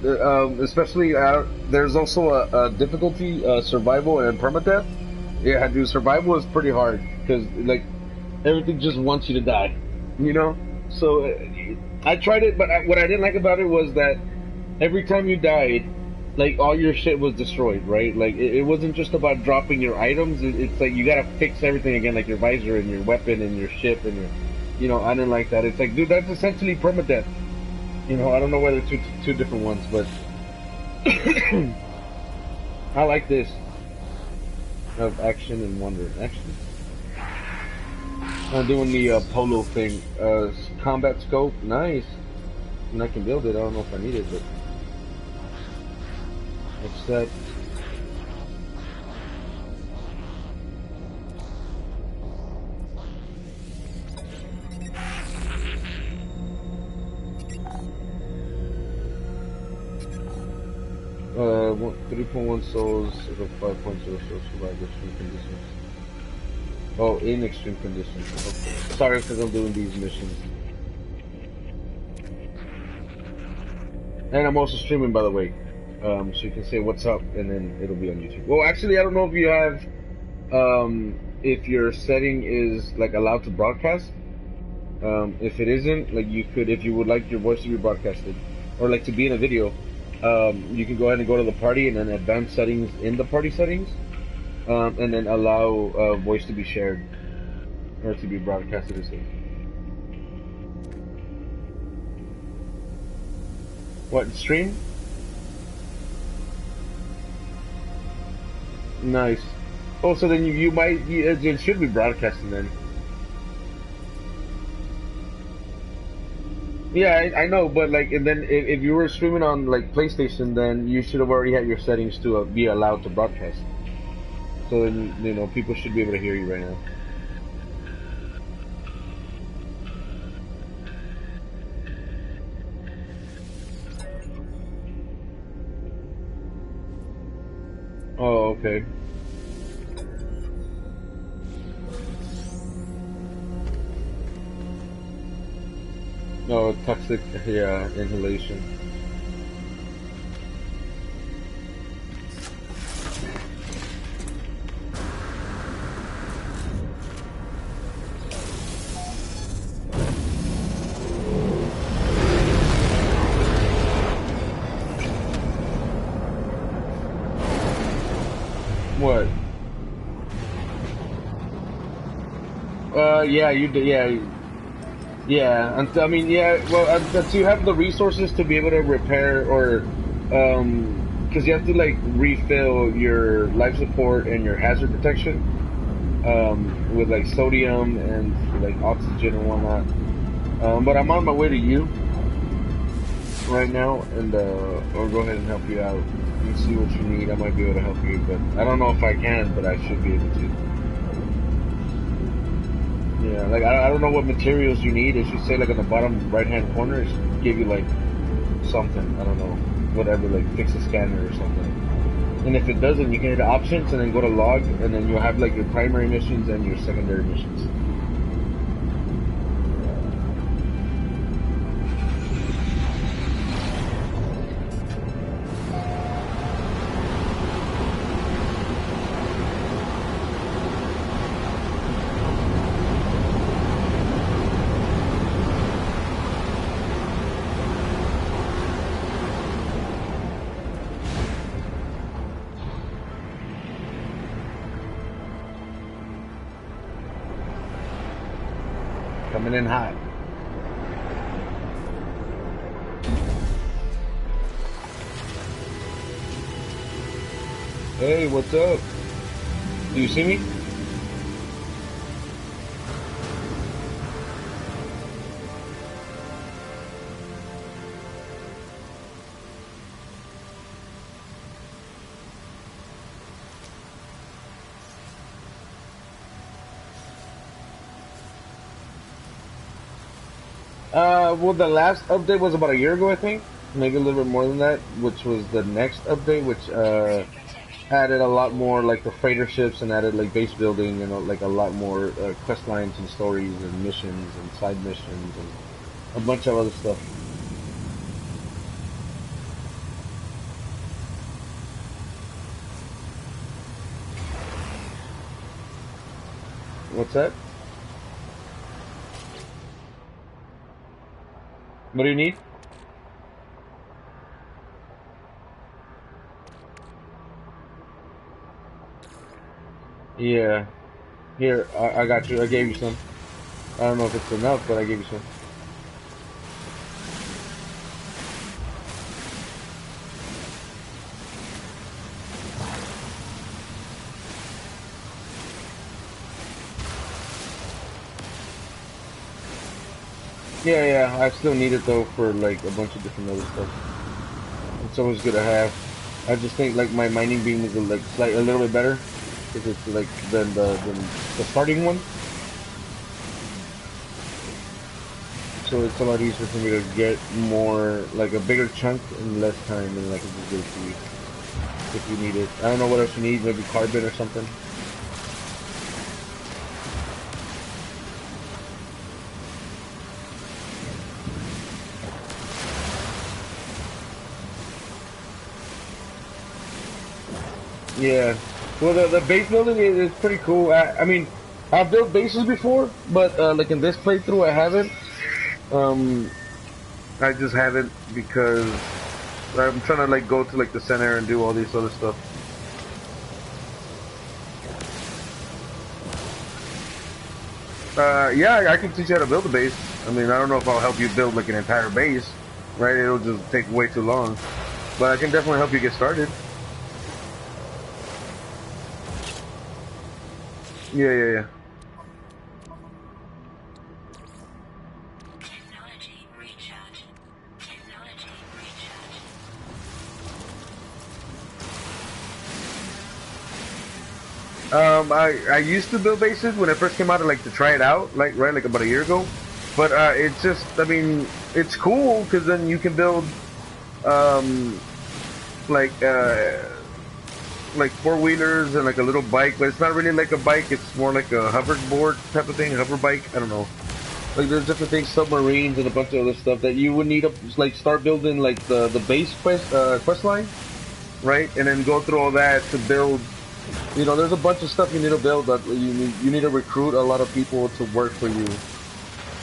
Especially there's also a difficulty survival and permadeath. Yeah, dude, survival is pretty hard because like everything just wants you to die, you know. So I tried it, but what I didn't like about it was that every time you died, like all your shit was destroyed, right? Like it wasn't just about dropping your items. It's like you gotta fix everything again, like your visor and your weapon and your ship and your, you know. I didn't like that. It's like, dude, that's essentially permadeath. You know, I don't know whether two different ones, but I like this of action and wonder. Action. I'm doing the polo thing. Combat scope, nice. And I can build it. I don't know if I need it, but accept. 3.1 souls of 5.0 souls survive extreme conditions. Oh, in extreme conditions. Okay. Sorry because I'm doing these missions. And I'm also streaming, by the way. So you can say what's up, and then it'll be on YouTube. Well, actually, I don't know if you have, if your setting is like allowed to broadcast. If it isn't, like you could, if you would like your voice to be broadcasted, or like to be in a video, you can go ahead and go to the party and then advanced settings in the party settings, and then allow voice to be shared or to be broadcasted as well. What, stream? Nice. Oh, so then you might, it should be broadcasting then. Yeah, I know, but like, and then if you were streaming on like PlayStation, then you should have already had your settings to be allowed to broadcast. So then, you know, people should be able to hear you right now. Oh, okay. No, toxic, yeah, inhalation. What? Yeah, you do, yeah. Yeah, and I mean, yeah, well, so you have the resources to be able to repair or, because you have to like refill your life support and your hazard protection, with like sodium and like oxygen and whatnot. But I'm on my way to you right now, and I'll go ahead and help you out and see what you need. I might be able to help you, but I don't know if I can, but I should be able to. Yeah, like I don't know what materials you need. It should say like on the bottom right hand corner, it should give you like something. I don't know, whatever, like fix a scanner or something. And if it doesn't, you can hit options and then go to log, and then you'll have like your primary missions and your secondary missions. Coming in hot. Hey, what's up? Do you see me? Well, the last update was about a year ago, I think. Maybe a little bit more than that, which was the next update, which added a lot more, like the freighter ships, and added like base building and like a lot more quest lines and stories and missions and side missions and a bunch of other stuff. What's that? What do you need? Yeah. Here, I got you. I gave you some. I don't know if it's enough, but I gave you some. Yeah, yeah, I still need it though for like a bunch of different other stuff. It's always good to have. I just think like my mining beam is like a little bit better because it's like than the starting one. So it's a lot easier for me to get more like a bigger chunk in less time, and I can just give it to you if you need it. I don't know what else you need, maybe carbon or something. Yeah. Well, the base building is pretty cool. I mean, I've built bases before, but like in this playthrough, I haven't. Um, I just haven't because I'm trying to like go to like the center and do all these other stuff. Yeah, I can teach you how to build a base. I mean, I don't know if I'll help you build like an entire base, right? It'll just take way too long. But I can definitely help you get started. Yeah, yeah, yeah. I used to build bases when it first came out, like to try it out, like right, like about a year ago. But it's just, I mean, it's cool because then you can build, um, like like four-wheelers and like a little bike, but it's not really like a bike. It's more like a hoverboard type of thing, hover bike. I don't know. Like there's different things, submarines and a bunch of other stuff that you would need to like start building like the base quest line, right? And then go through all that to build. You know, there's a bunch of stuff you need to build that you need to recruit a lot of people to work for you.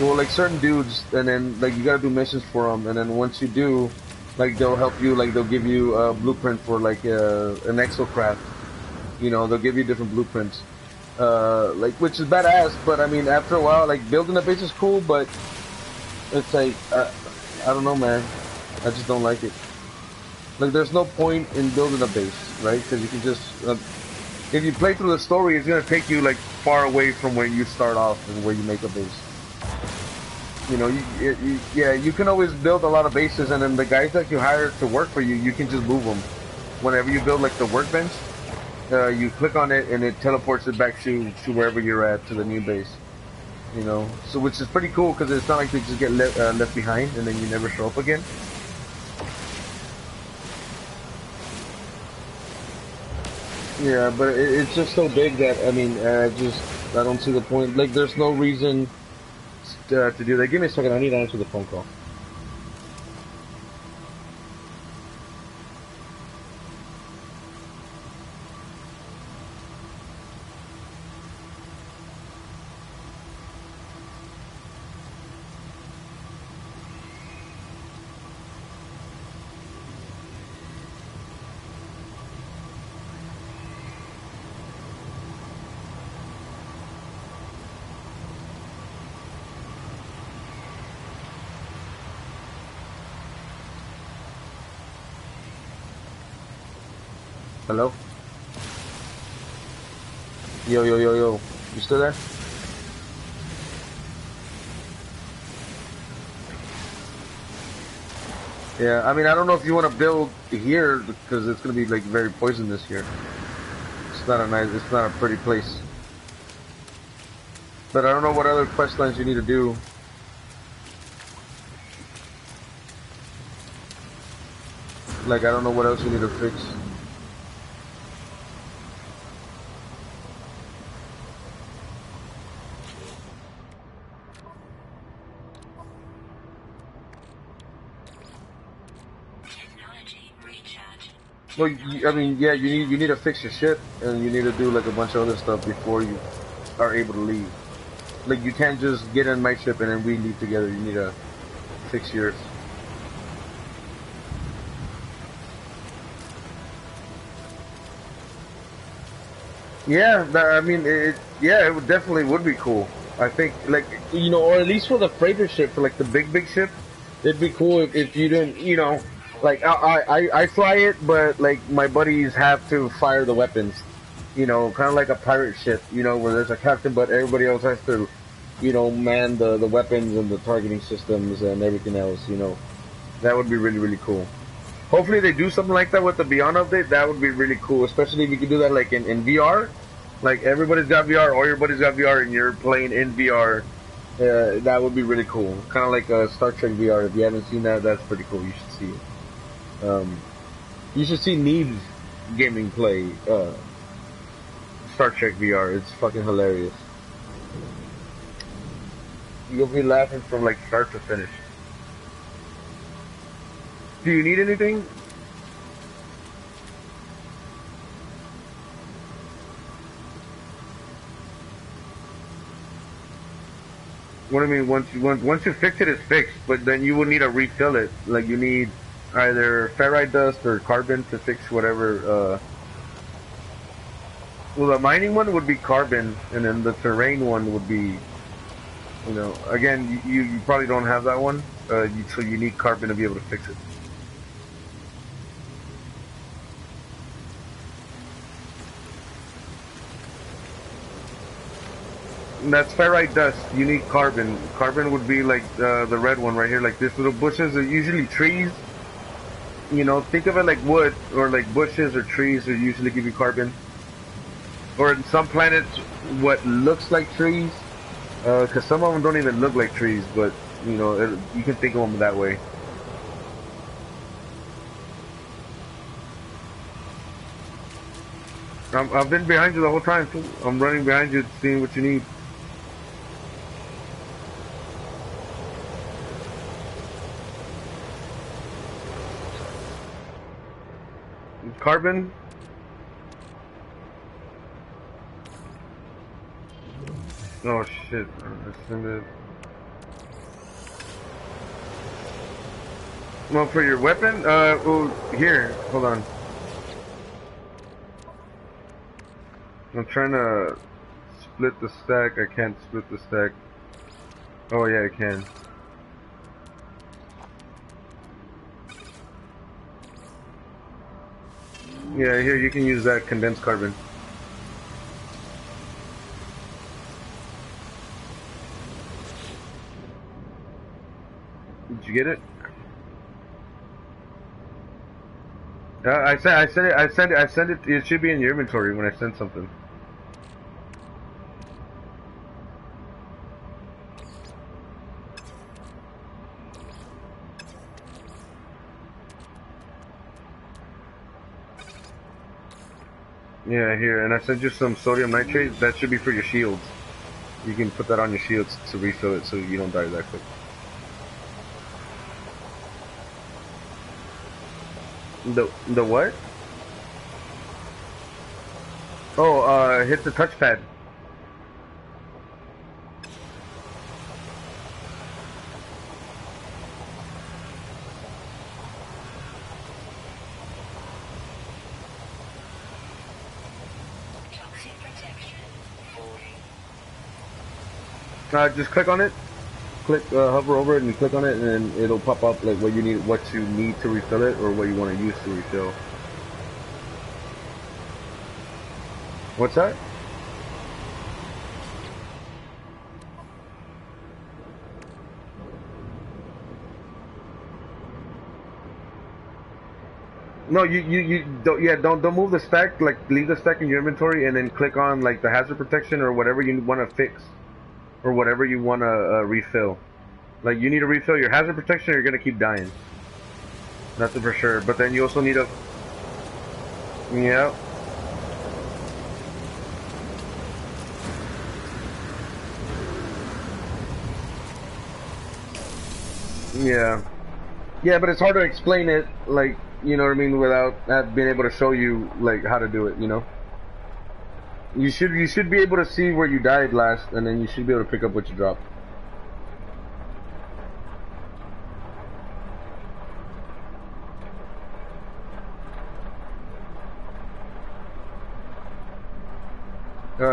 Well, like certain dudes, and then like you gotta do missions for them, and then once you do, like they'll help you, like they'll give you a blueprint for like an exocraft. You know, they'll give you different blueprints, like which is badass. But I mean, after a while, like building a base is cool, but it's like I don't know, man. I just don't like it. Like, there's no point in building a base, right? Because you can just if you play through the story, it's gonna take you like far away from where you start off and where you make a base. You know, yeah, you can always build a lot of bases, and then the guys that you hire to work for you, you can just move them. Whenever you build like the workbench, you click on it and it teleports it back to wherever you're at, to the new base. You know, so which is pretty cool because it's not like they just get left behind and then you never show up again. Yeah, but it's just so big that I mean, I don't see the point. Like, there's no reason to do that. Give me a second. I need to answer the phone call. Hello? Yo, yo, yo, yo. You still there? Yeah, I mean, I don't know if you want to build here because it's gonna be like very poisonous here. It's not a pretty place. But I don't know what other quest lines you need to do. Like, I don't know what else you need to fix. Well, I mean, yeah, you need to fix your shit, and you need to do like a bunch of other stuff before you are able to leave. Like you can't just get in my ship and then we leave together. You need a 6 years. Yeah, I mean, yeah, it would definitely would be cool. I think, like, you know, or at least for the freighter ship, for like the big ship, it'd be cool if you didn't, you know, like I fly it, but like my buddies have to fire the weapons, you know, kind of like a pirate ship, you know, where there's a captain, but everybody else has to, you know, man the weapons and the targeting systems and everything else, you know. That would be really cool. Hopefully they do something like that with the Beyond update. That would be really cool, especially if you could do that like in VR. Like everybody's got VR, all your buddies got VR, and you're playing in VR. That would be really cool. Kind of like a Star Trek VR. If you haven't seen that, that's pretty cool. You should see it. You should see Neeb's gaming play Star Trek VR. It's fucking hilarious. You'll be laughing from like start to finish. Do you need anything? What I mean, once you fix it, it's fixed. But then you will need to refill it. Like you need either ferrite dust or carbon to fix whatever. Well, the mining one would be carbon, and then the terrain one would be, you know, again, you probably don't have that one. So you need carbon to be able to fix it. That's ferrite dust. You need carbon. Carbon would be like the red one right here, like this little bushes. Are usually trees. You know, think of it like wood or like bushes or trees. That usually give you carbon. Or in some planets, what looks like trees, because some of them don't even look like trees. But you know, you can think of them that way. I've been behind you the whole time too. I'm running behind you, seeing what you need. Carbon. Oh shit! Well, for your weapon, well, here, hold on. I'm trying to split the stack. I can't split the stack. Oh yeah, I can. Yeah, here, you can use that condensed carbon. Did you get it? I sent it. It should be in your inventory when I send something. Yeah, here, and I sent you some sodium nitrate. That should be for your shields. You can put that on your shields to refill it so you don't die that quick. The what? Oh, hit the touchpad. Just click on it. Click, hover over it and click on it, and then it'll pop up like what you need to refill it, or what you want to use to refill. What's that? No, you don't. Yeah, don't move the stack. Like leave the stack in your inventory, and then click on like the hazard protection or whatever you want to fix, or whatever you want to refill. Like you need to refill your hazard protection, or you're gonna keep dying. That's for sure. But then you also need a. Yeah. Yeah. Yeah, but it's hard to explain it, like, you know what I mean, without being able to show you, like, how to do it, you know? You should be able to see where you died last, and then you should be able to pick up what you dropped.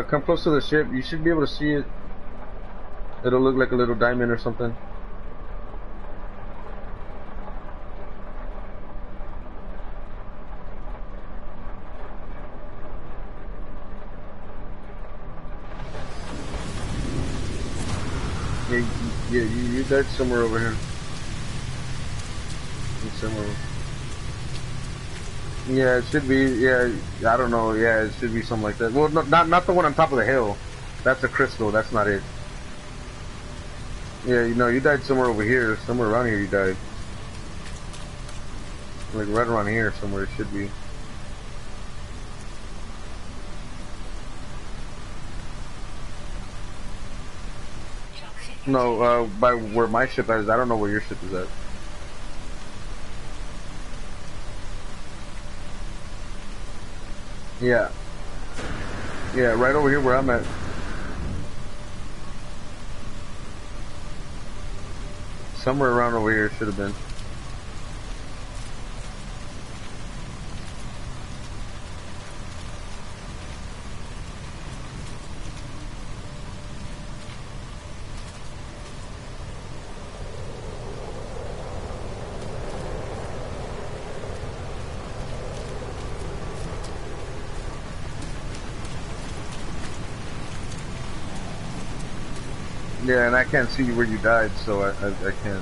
Come close to the ship. You should be able to see it. It'll look like a little diamond or something. Yeah, you died somewhere over here. Somewhere. Yeah, it should be. Yeah, I don't know. Yeah, it should be something like that. Well, not the one on top of the hill. That's a crystal. That's not it. Yeah, you died somewhere over here. Somewhere around here you died. Like right around here somewhere it should be. No, by where my ship is. I don't know where your ship is at. Yeah. Yeah, right over here where I'm at. Somewhere around over here should have been. Yeah, and I can't see where you died, so I can't.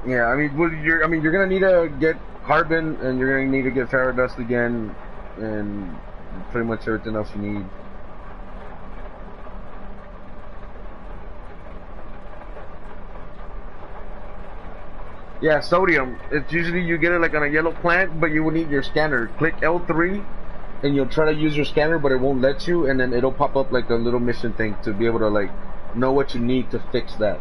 Yeah, I mean, you're gonna need to get carbon, and you're gonna need to get Faradust again, and pretty much everything else you need. Yeah, sodium. It's usually you get it like on a yellow plant, but you will need your scanner. Click L3, and you'll try to use your scanner, but it won't let you, and then it'll pop up like a little mission thing to be able to like know what you need to fix that.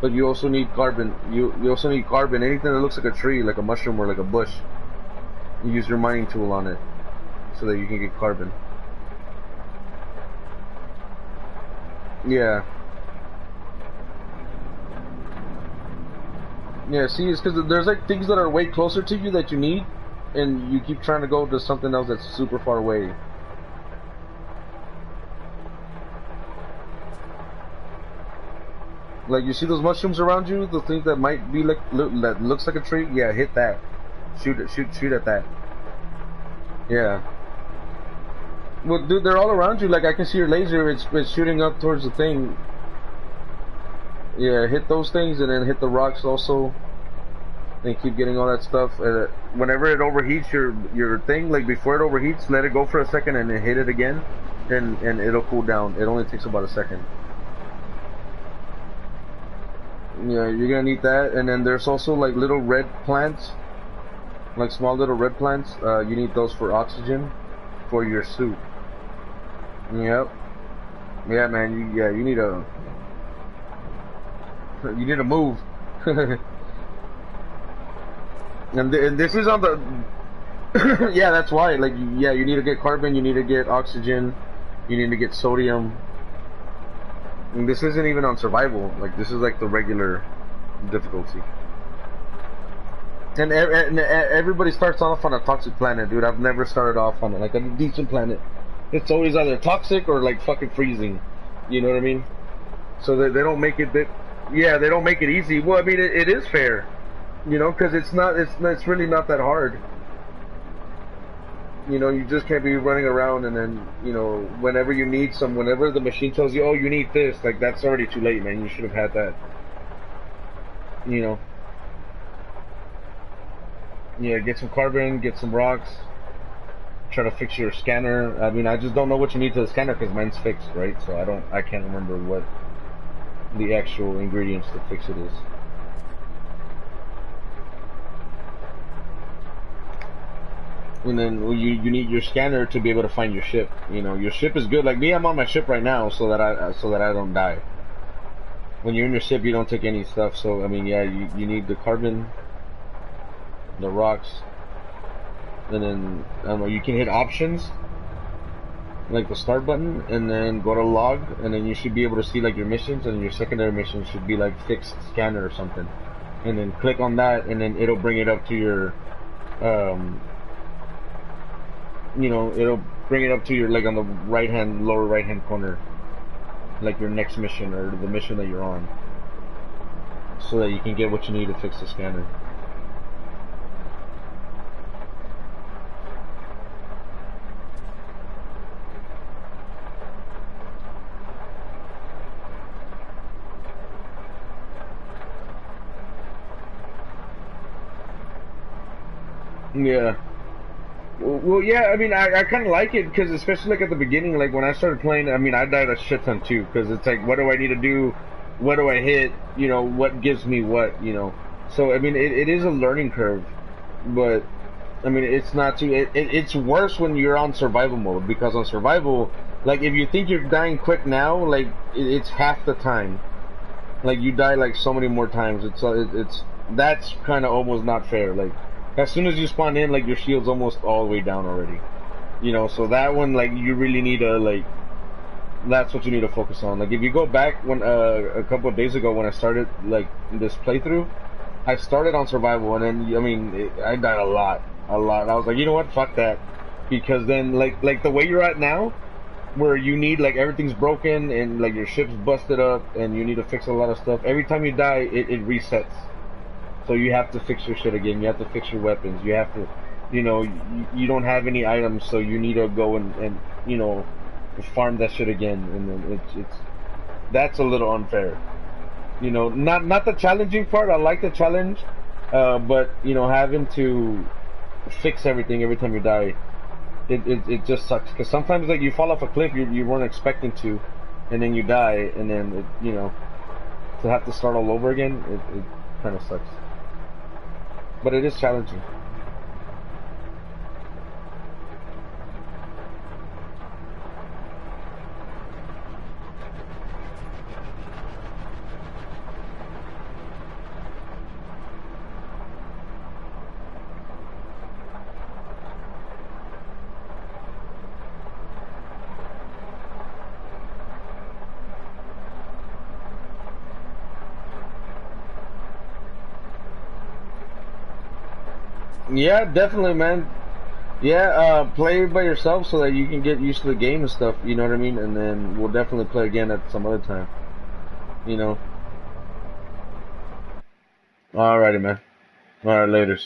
But you also need carbon. You also need carbon. Anything that looks like a tree, like a mushroom or like a bush. You use your mining tool on it so that you can get carbon. Yeah. Yeah, see, it's because there's like things that are way closer to you that you need, and you keep trying to go to something else that's super far away. Like, you see those mushrooms around you, the things that might be like that looks like a tree. Yeah, hit that. Shoot at that. Yeah. Well, dude, they're all around you. Like, I can see your laser. It's shooting up towards the thing. Yeah, hit those things and then hit the rocks also. And keep getting all that stuff. Whenever it overheats your thing, like before it overheats, let it go for a second and then hit it again, and it'll cool down. It only takes about a second. Yeah, you're gonna need that, and then there's also like little red plants, like small little red plants. You need those for oxygen, for your suit. Yep. Yeah, man. You need a. You need to move. and this is on the. Yeah, that's why. Like, yeah, you need to get carbon. You need to get oxygen. You need to get sodium. And this isn't even on survival. Like, this is like the regular difficulty. And everybody starts off on a toxic planet, dude. I've never started off on like a decent planet. It's always either toxic or like fucking freezing. You know what I mean? So they don't make it that. Yeah, they don't make it easy. Well, I mean, it is fair. You know, because it's really not that hard. You know, you just can't be running around and then, you know, whenever the machine tells you, oh, you need this, like, that's already too late, man. You should have had that. You know. Yeah, get some carbon, get some rocks, try to fix your scanner. I mean, I just don't know what you need to the scanner because mine's fixed, right? So I can't remember what. the actual ingredients to fix it is. And then you need your scanner to be able to find your ship. You know, your ship is good. Like me, I'm on my ship right now, so that I don't die. When you're in your ship, you don't take any stuff. So I mean, yeah, you need the carbon, the rocks, and then I don't know. You can hit options, like the start button, and then go to log, and then you should be able to see like your missions, and your secondary mission should be like fixed scanner or something. And then click on that, and then it'll bring it up to your um, you know, it'll bring it up to your, like on the right hand, lower right hand corner, like your next mission or the mission that you're on, so that you can get what you need to fix the scanner. Yeah. Well, yeah, I mean, I kind of like it because especially like at the beginning, like when I started playing, I mean, I died a shit ton too because it's like, what do I need to do? What do I hit? You know, what gives me what? You know, so I mean, it is a learning curve, but I mean, it's not too. It's worse when you're on survival mode because on survival, like if you think you're dying quick now, like it's half the time. Like you die like so many more times. It's that's kind of almost not fair. Like as soon as you spawn in, like your shield's almost all the way down already. You know, so that one like you really need to like that's what you need to focus on. Like if you go back when a couple of days ago when I started like this playthrough, I started on survival and then I mean I died a lot, a lot. I was like, you know what, fuck that, because then like the way you're at now, where you need like everything's broken and like your ship's busted up and you need to fix a lot of stuff. Every time you die, it resets. So you have to fix your shit again. You have to fix your weapons. You have to, you know, you don't have any items, so you need to go and you know, farm that shit again. And then it's that's a little unfair. You know, not the challenging part. I like the challenge, but you know, having to fix everything every time you die, it just sucks. Because sometimes like you fall off a cliff you weren't expecting to, and then you die, and then you know, to have to start all over again, it kind of sucks. But it is challenging. Yeah, definitely, man. Yeah, play by yourself so that you can get used to the game and stuff. You know what I mean? And then we'll definitely play again at some other time. You know. Alrighty, man. Alright, laters.